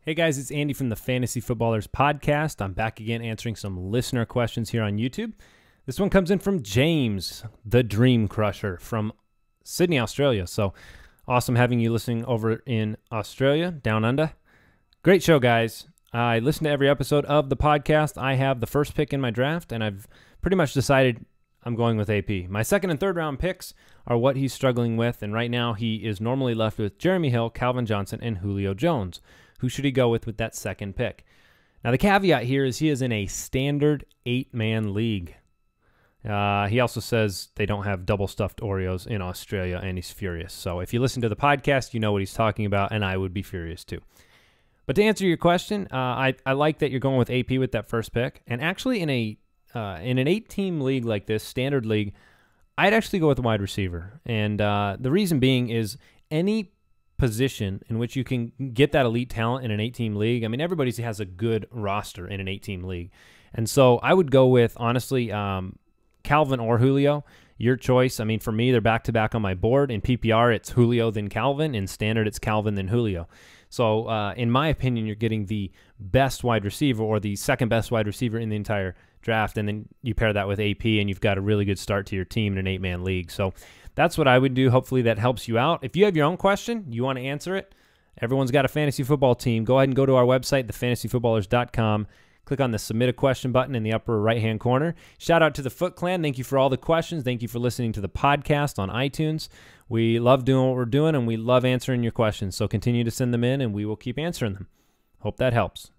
Hey guys, it's Andy from the Fantasy Footballers Podcast. I'm back again answering some listener questions here on YouTube. This one comes in from James, the Dream Crusher from Sydney, Australia. So awesome having you listening over in Australia, down under. Great show, guys. I listen to every episode of the podcast. I have the first pick in my draft, and I've pretty much decided I'm going with AP. My second and third round picks are what he's struggling with, and right now he is normally left with Jeremy Hill, Calvin Johnson, and Julio Jones. Who should he go with that second pick? Now, the caveat here is he is in a standard 8-man league. He also says they don't have double-stuffed Oreos in Australia, and he's furious. So if you listen to the podcast, you know what he's talking about, and I would be furious too. But to answer your question, I like that you're going with AP with that first pick. And actually, in an 8-team league like this, standard league, I'd actually go with a wide receiver. And the reason being is any position in which you can get that elite talent in an 8-team league. I mean, everybody has a good roster in an 8-team league. And so I would go with, honestly, Calvin or Julio. Your choice. I mean, for me, they're back-to-back on my board. In PPR, it's Julio, then Calvin. In Standard, it's Calvin, then Julio. So in my opinion, you're getting the best wide receiver or the second best wide receiver in the entire draft, and then you pair that with AP, and you've got a really good start to your team in an 8-man league. So that's what I would do. Hopefully that helps you out. If you have your own question, you want to answer it, everyone's got a fantasy football team. Go ahead and go to our website, thefantasyfootballers.com. Click on the Submit a Question button in the upper right-hand corner. Shout out to the Foot Clan. Thank you for all the questions. Thank you for listening to the podcast on iTunes. We love doing what we're doing, and we love answering your questions. So continue to send them in, and we will keep answering them. Hope that helps.